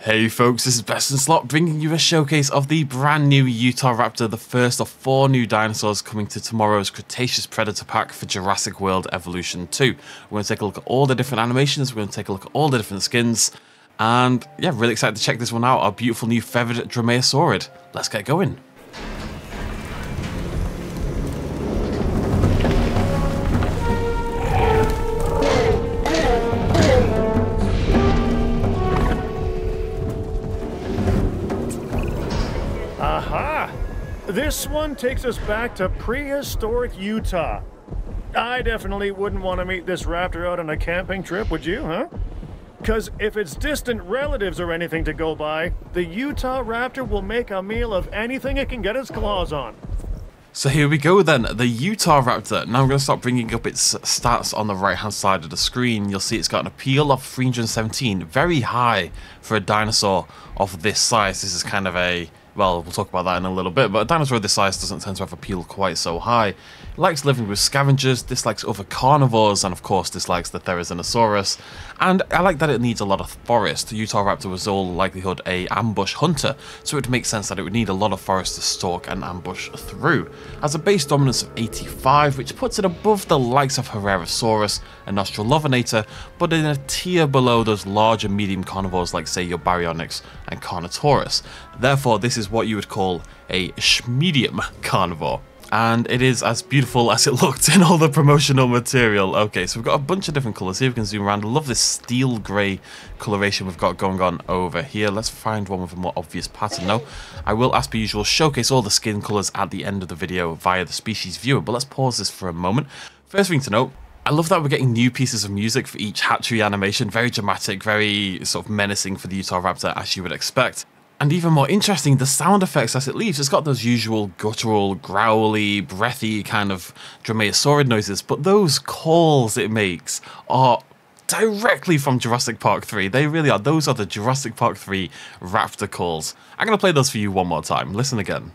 Hey folks, this is Best in Slot bringing you a showcase of the brand new Utahraptor, the first of 4 new dinosaurs coming to tomorrow's Cretaceous Predator pack for Jurassic World Evolution 2. We're going to take a look at all the different animations, we're going to take a look at all the different skins, and yeah, really excited to check this one out, our beautiful new feathered Dromaeosaurid. Let's get going. Aha! This one takes us back to prehistoric Utah. I definitely wouldn't want to meet this raptor out on a camping trip, would you, huh? Because if it's distant relatives or anything to go by, the Utahraptor will make a meal of anything it can get its claws on. So here we go then, the Utahraptor. Now I'm going to start bringing up its stats on the right hand side of the screen. You'll see it's got an appeal of 317, very high for a dinosaur of this size. This is kind of a, well, we'll talk about that in a little bit, but a dinosaur of this size doesn't tend to have appeal quite so high. It likes living with scavengers, dislikes other carnivores, and of course dislikes the Therizinosaurus. And I like that it needs a lot of forest. The Utahraptor was all likelihood a ambush hunter, so it would make sense that it would need a lot of forest to stalk and ambush through. Has a base dominance of 85, which puts it above the likes of Herrerasaurus and Nostrolovinator, but in a tier below those large and medium carnivores like say your Baryonyx and Carnotaurus. Therefore, this is what you would call a medium carnivore. And it is as beautiful as it looked in all the promotional material. Okay, so we've got a bunch of different colours here. We can zoom around. I love this steel grey coloration we've got going on over here. Let's find one with a more obvious pattern now. I will, as per usual, showcase all the skin colours at the end of the video via the species viewer, but let's pause this for a moment. First thing to note, I love that we're getting new pieces of music for each hatchery animation. Very dramatic, very sort of menacing for the Utahraptor, as you would expect. And even more interesting, the sound effects as it leaves. It's got those usual guttural, growly, breathy kind of Dromaeosaurid noises, but those calls it makes are directly from Jurassic Park 3. They really are. Those are the Jurassic Park 3 raptor calls. I'm going to play those for you one more time. Listen again.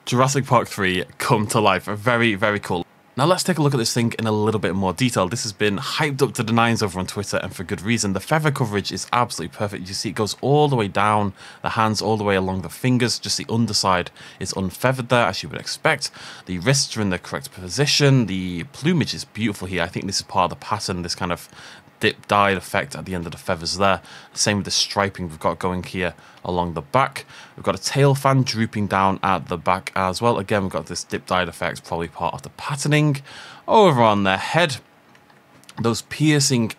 Jurassic Park 3 come to life. Very, very cool. Now let's take a look at this thing in a little bit more detail. This has been hyped up to the nines over on Twitter, and for good reason. The feather coverage is absolutely perfect. You see it goes all the way down, the hands all the way along the fingers, just the underside is unfeathered there, as you would expect. The wrists are in the correct position, the plumage is beautiful here. I think this is part of the pattern, this kind of dip-dyed effect at the end of the feathers there. Same with the striping we've got going here along the back. We've got a tail fan drooping down at the back as well. Again, we've got this dip-dyed effect, probably part of the patterning. Over on their head, those piercing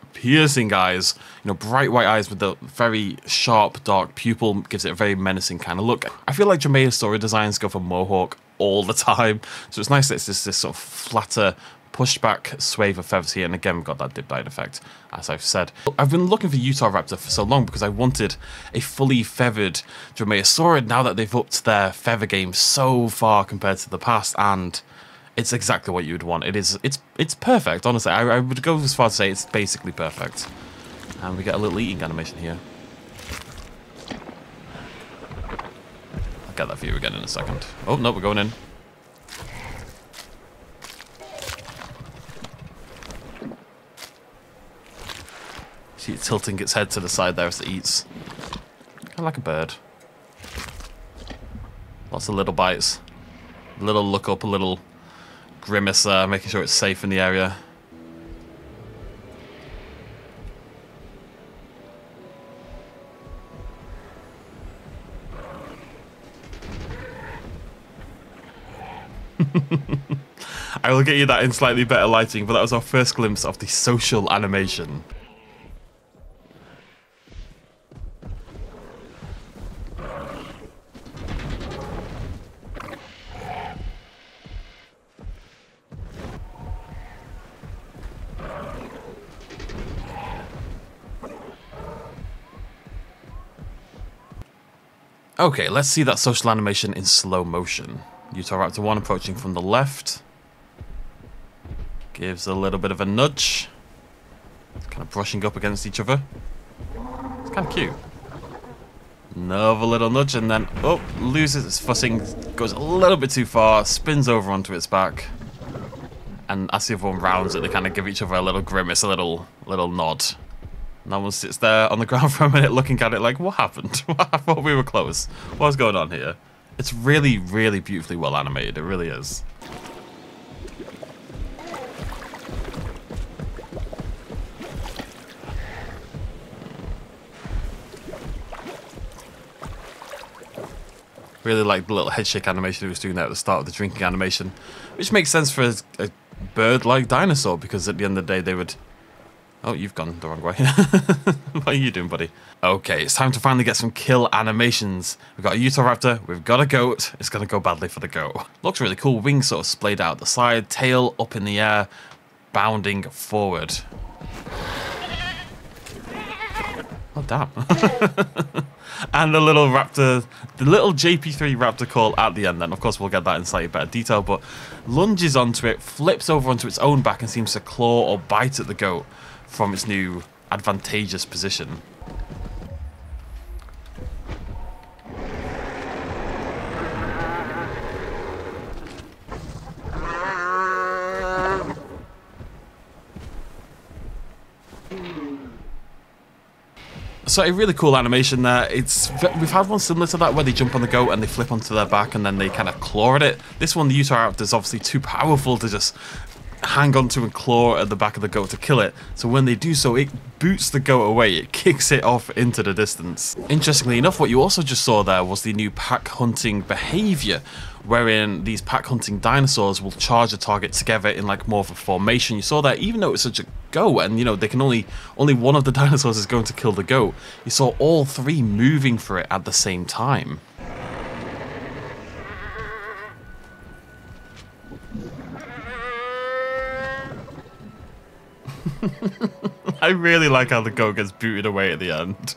eyes, you know, bright white eyes with the very sharp, dark pupil gives it a very menacing kind of look. I feel like Dromaeosaurid designs go for mohawk all the time, so it's nice that it's just this sort of flatter, pushed back swathe of feathers here, and again we've got that dip-dyed effect, as I've said. I've been looking for Utahraptor for so long because I wanted a fully feathered Dromaeosaurid now that they've upped their feather game so far compared to the past, and it's exactly what you would want. It's perfect, honestly. I would go as far as to say it's basically perfect. And we get a little eating animation here. I'll get that for you again in a second. Oh no, we're going in. See it tilting its head to the side there as it eats. Kind of like a bird. Lots of little bites. A little look up, a little grimace there, making sure it's safe in the area. I will get you that in slightly better lighting, but that was our first glimpse of the social animation. Okay, let's see that social animation in slow motion. Utahraptor 1 approaching from the left. Gives a little bit of a nudge. It's kind of brushing up against each other. It's kind of cute. Another little nudge, and then, oh, loses its footing, goes a little bit too far, spins over onto its back. And as the other one rounds it, they kind of give each other a little grimace, a little nod. No one sits there on the ground for a minute looking at it like, what happened? I thought we were close. What's going on here? It's really, really beautifully well animated. It really is. Really like the little head shake animation he was doing there at the start of the drinking animation, which makes sense for a bird-like dinosaur, because at the end of the day they would... Oh, you've gone the wrong way. What are you doing, buddy? Okay, it's time to finally get some kill animations. We've got a Utahraptor, we've got a goat. It's going to go badly for the goat. Looks really cool. Wings sort of splayed out the side, tail up in the air, bounding forward. Oh, damn. And the little raptor, the little JP3 raptor call at the end then. Of course, we'll get that in slightly better detail, but lunges onto it, flips over onto its own back and seems to claw or bite at the goat from its new advantageous position. So a really cool animation there. We've had one similar to that where they jump on the goat and they flip onto their back and then they kind of claw at it. This one, the Utahraptor, is obviously too powerful to just hang onto and claw at the back of the goat to kill it. So when they do so, it boots the goat away. It kicks it off into the distance. Interestingly enough, what you also just saw there was the new pack hunting behavior, wherein these pack hunting dinosaurs will charge a target together in like more of a formation. You saw that even though it's such a goat and, you know, they can only one of the dinosaurs is going to kill the goat, you saw all three moving for it at the same time. I really like how the goat gets booted away at the end.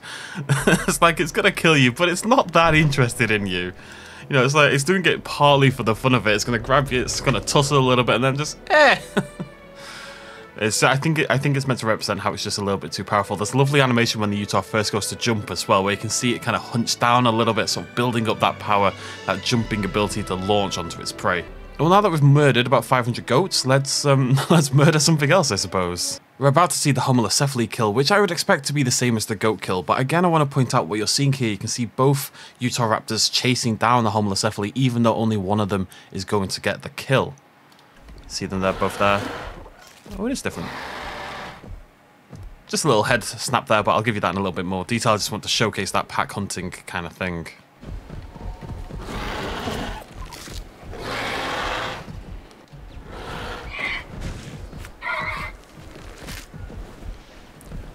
It's like it's gonna kill you, but it's not that interested in you. You know, it's like it's doing it partly for the fun of it. It's gonna grab you, it's gonna tussle a little bit, and then just I think it's meant to represent how it's just a little bit too powerful. There's lovely animation when the Utah first goes to jump as well, where you can see it kind of hunch down a little bit, sort of building up that power, that jumping ability to launch onto its prey. Well, now that we've murdered about 500 goats, let's murder something else, I suppose. We're about to see the Homalocephali kill, which I would expect to be the same as the goat kill, but again I want to point out what you're seeing here. You can see both Utahraptors chasing down the Homalocephali, even though only one of them is going to get the kill. See them there, both there. Oh, it is different. Just a little head snap there, but I'll give you that in a little bit more detail. I just want to showcase that pack hunting kind of thing.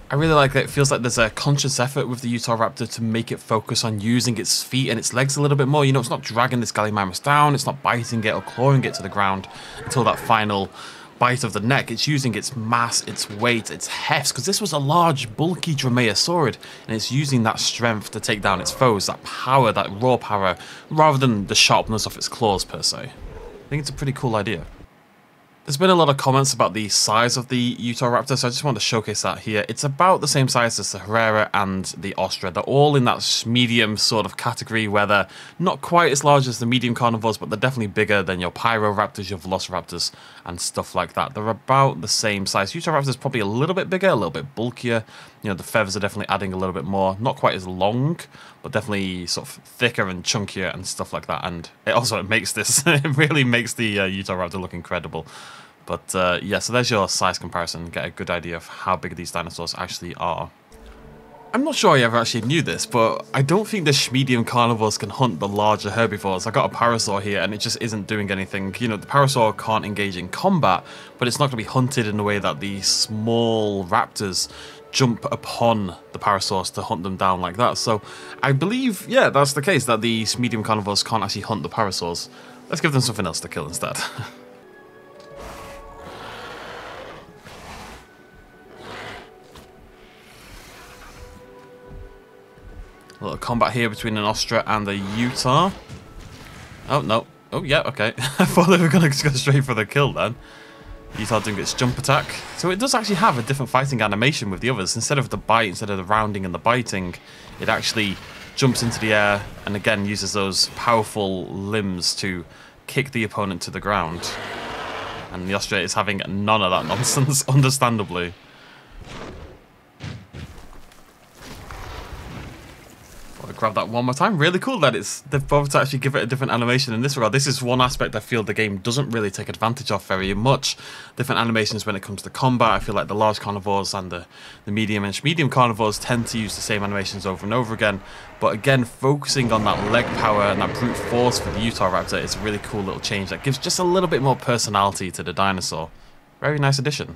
I really like that. It feels like there's a conscious effort with the Utahraptor to make it focus on using its feet and its legs a little bit more. You know, it's not dragging this Gallimimus down, it's not biting it or clawing it to the ground until that final bite of the neck. It's using its mass, its weight, its heft, because this was a large, bulky Dromaeosaurid, and it's using that strength to take down its foes, that power, that raw power, rather than the sharpness of its claws per se. I think it's a pretty cool idea. There's been a lot of comments about the size of the Utahraptor, so I just want to showcase that here. It's about the same size as the Herrera and the Ostra. They're all in that medium sort of category where they're not quite as large as the medium carnivores, but they're definitely bigger than your Pyroraptors, your Velociraptors, and stuff like that. They're about the same size. Utahraptor is probably a little bit bigger, a little bit bulkier. You know, the feathers are definitely adding a little bit more. Not quite as long, but definitely sort of thicker and chunkier and stuff like that. And it makes this, it really makes the Utahraptor look incredible. But yeah, so there's your size comparison. Get a good idea of how big these dinosaurs actually are. I'm not sure I ever actually knew this, but I don't think the medium carnivores can hunt the larger herbivores. I got a Parasaur here and it just isn't doing anything. You know, the Parasaur can't engage in combat, but it's not going to be hunted in the way that the small raptors jump upon the Parasaurs to hunt them down like that. So I believe, yeah, that's the case, that these medium carnivores can't actually hunt the Parasaurs. Let's give them something else to kill instead. A little combat here between an Ostra and a Utah. Oh, no. Oh, yeah, okay. I thought they were going to go straight for the kill then. Utah doing its jump attack. So it does actually have a different fighting animation with the others. Instead of the bite, instead of the rounding and the biting, it actually jumps into the air and again uses those powerful limbs to kick the opponent to the ground. And the Ostrich is having none of that nonsense, understandably. Grab that one more time. Really cool that they've bothered to actually give it a different animation in this regard. This is one aspect I feel the game doesn't really take advantage of very much. Different animations when it comes to combat. I feel like the large carnivores and the medium carnivores tend to use the same animations over and over again. But again, focusing on that leg power and that brute force for the Utahraptor is a really cool little change that gives just a little bit more personality to the dinosaur. Very nice addition.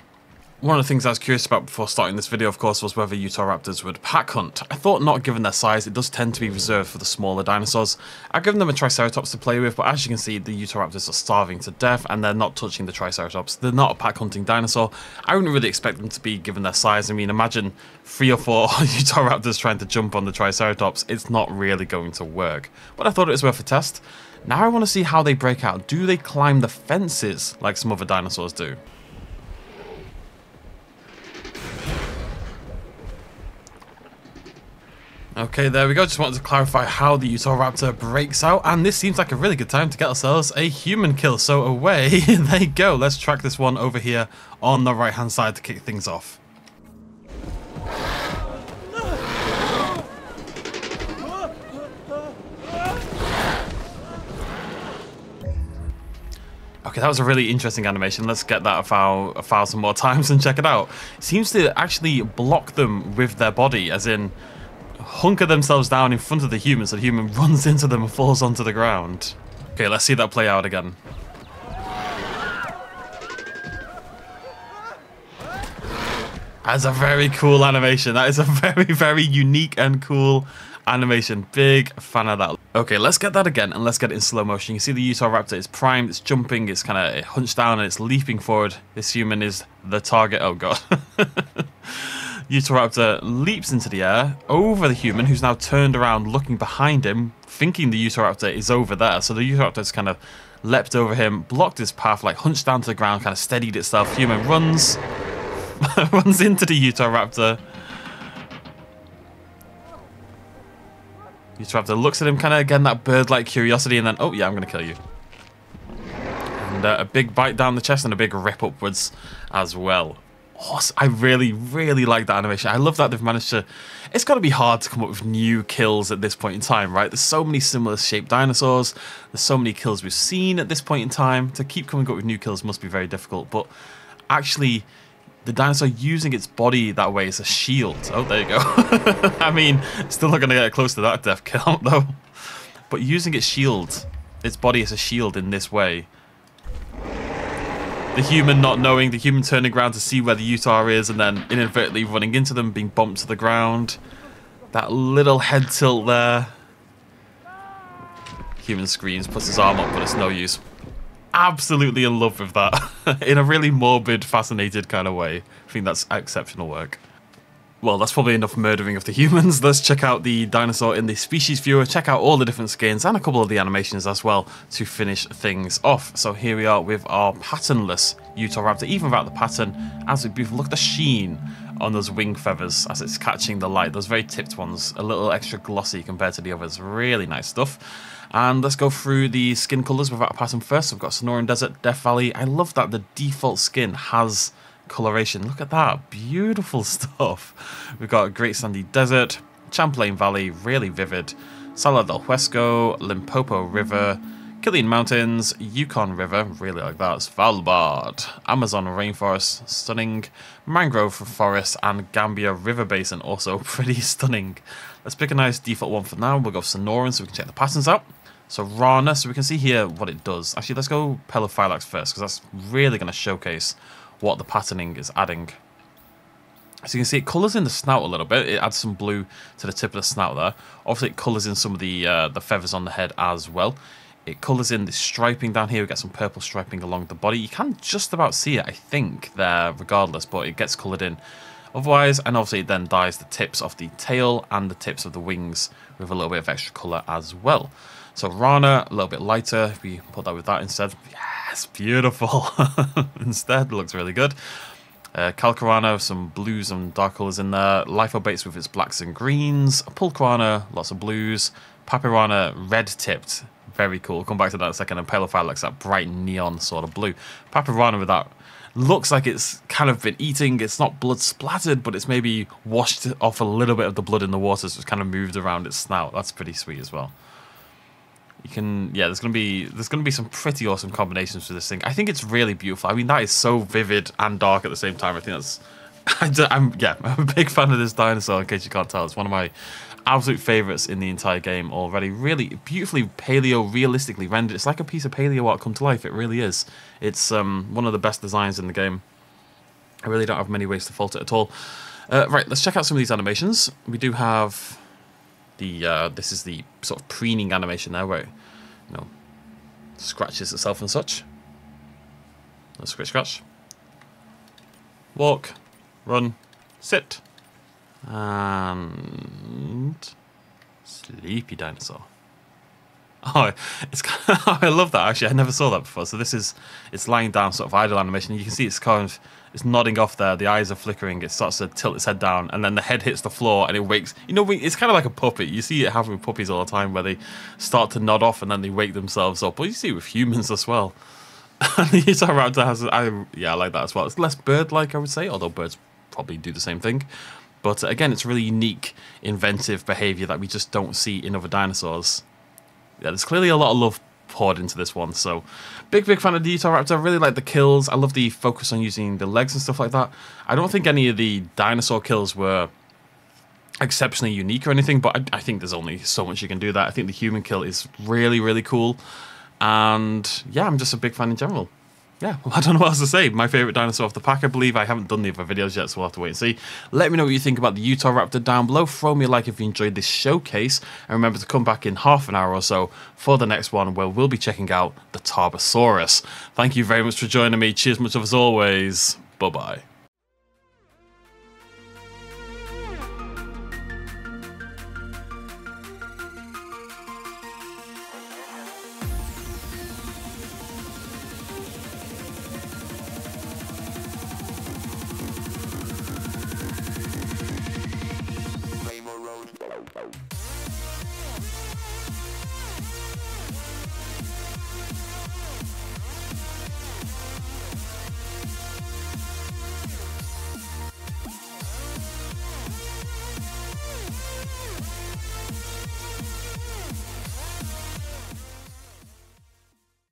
One of the things I was curious about before starting this video, of course, was whether Utahraptors would pack hunt. I thought not, given their size. It does tend to be reserved for the smaller dinosaurs. I've given them a Triceratops to play with, but as you can see, the Utahraptors are starving to death, and they're not touching the Triceratops. They're not a pack hunting dinosaur. I wouldn't really expect them to be, given their size. I mean, imagine 3 or 4 Utahraptors trying to jump on the Triceratops. It's not really going to work. But I thought it was worth a test. Now I want to see how they break out. Do they climb the fences like some other dinosaurs do? Okay, there we go. Just wanted to clarify how the Utahraptor breaks out, and this seems like a really good time to get ourselves a human kill. So away they go. Let's track this one over here on the right-hand side to kick things off. Okay, that was a really interesting animation. Let's get that a thousand more times and check it out. It seems to actually block them with their body, as in hunker themselves down in front of the human so the human runs into them and falls onto the ground. Okay, let's see that play out again. That's a very cool animation. That is a very, very unique and cool animation. Big fan of that. Okay, let's get that again and let's get it in slow motion. You see the Utahraptor is primed, it's jumping, it's kind of hunched down and it's leaping forward. This human is the target. Oh god. Utahraptor leaps into the air over the human, who's now turned around looking behind him, thinking the Utahraptor is over there. So the Utahraptor's kind of leapt over him, blocked his path, like hunched down to the ground, kind of steadied itself. Human runs, runs into the Utahraptor. Utahraptor looks at him, kind of again that bird-like curiosity, and then, oh yeah, I'm going to kill you. And a big bite down the chest and a big rip upwards as well. Awesome. I really, really like that animation. I love that they've managed to... It's got to be hard to come up with new kills at this point in time, right? There's so many similar shaped dinosaurs. There's so many kills we've seen at this point in time. To keep coming up with new kills must be very difficult. But actually, the dinosaur using its body that way is a shield. Oh, there you go. I mean, still not going to get close to that death count, though. But using its shield, its body as a shield in this way... The human not knowing, the human turning around to see where the Utah is and then inadvertently running into them, being bumped to the ground. That little head tilt there. Human screams, puts his arm up, but it's no use. Absolutely in love with that. In a really morbid, fascinated kind of way. I think that's exceptional work. Well, that's probably enough murdering of the humans. Let's check out the dinosaur in the species viewer, check out all the different skins and a couple of the animations as well to finish things off. So here we are with our patternless Utahraptor, even without the pattern. Absolutely beautiful. Look at the sheen on those wing feathers as it's catching the light. Those very tipped ones, a little extra glossy compared to the others. Really nice stuff. And let's go through the skin colours without a pattern first. So we've got Sonoran Desert, Death Valley. I love that the default skin has coloration. Look at that, beautiful stuff. We've got Great Sandy Desert, Champlain Valley, really vivid, Sala del Huesco, Limpopo River, Killian Mountains, Yukon River, really like that, Svalbard, Amazon Rainforest, stunning, Mangrove Forest, and Gambia River Basin, also pretty stunning. Let's pick a nice default one for now. We'll go Sonoran so we can check the patterns out. So Rana, so we can see here what it does. Actually, let's go Pelophylax first, because that's really going to showcase what the patterning is adding. So you can see it colours in the snout a little bit. It adds some blue to the tip of the snout there. Obviously it colours in some of the feathers on the head as well. It colours in the striping down here. We get some purple striping along the body. You can just about see it, I think, there regardless, but it gets coloured in otherwise. And obviously it then dyes the tips of the tail and the tips of the wings with a little bit of extra colour as well. So Rana, a little bit lighter. If we put that with that instead. Yes, beautiful. Instead, looks really good. Calcarana, some blues and dark colours in there. Lithobates with its blacks and greens. Pulquana, lots of blues. Papyrana, red-tipped. Very cool. We'll come back to that in a second. And Palophylax, that bright neon sort of blue. Paparana with that looks like it's kind of been eating. It's not blood splattered, but it's maybe washed off a little bit of the blood in the water, so it's kind of moved around its snout. That's pretty sweet as well. You can, yeah, there's gonna be some pretty awesome combinations for this thing. I think it's really beautiful. I mean, that is so vivid and dark at the same time. I think that's, I'm a big fan of this dinosaur. In case you can't tell, it's one of my absolute favorites in the entire game already. Really beautifully paleo realistically rendered. It's like a piece of paleo art come to life. It really is. It's one of the best designs in the game. I really don't have many ways to fault it at all. Right, let's check out some of these animations. We do have the this is the sort of preening animation there, where it, you know, scratches itself and such. Let's scratch. Walk, run, sit. And sleepy dinosaur. Oh, it's kind of, I love that actually. I never saw that before. So this is, it's lying down, sort of idle animation. You can see it's kind of, it's nodding off there. The eyes are flickering. It starts to tilt its head down, and then the head hits the floor, and it wakes. You know, it's kind of like a puppet. You see it happen with puppies all the time, where they start to nod off and then they wake themselves up. But you see it with humans as well. And the Utahraptor has, I like that as well. It's less bird-like, I would say, although birds probably do the same thing. But again, it's really unique, inventive behavior that we just don't see in other dinosaurs. Yeah, there's clearly a lot of love poured into this one. So, big fan of the Utahraptor. I really like the kills. I love the focus on using the legs and stuff like that. I don't think any of the dinosaur kills were exceptionally unique or anything, but I think there's only so much you can do that. I think the human kill is really cool. And yeah, I'm just a big fan in general. Yeah, well, I don't know what else to say. My favourite dinosaur off the pack, I believe. I haven't done the other videos yet, so we'll have to wait and see. Let me know what you think about the Utahraptor down below. Throw me a like if you enjoyed this showcase. And remember to come back in half an hour or so for the next one, where we'll be checking out the Tarbosaurus. Thank you very much for joining me. Cheers much of as always. Bye-bye. Road.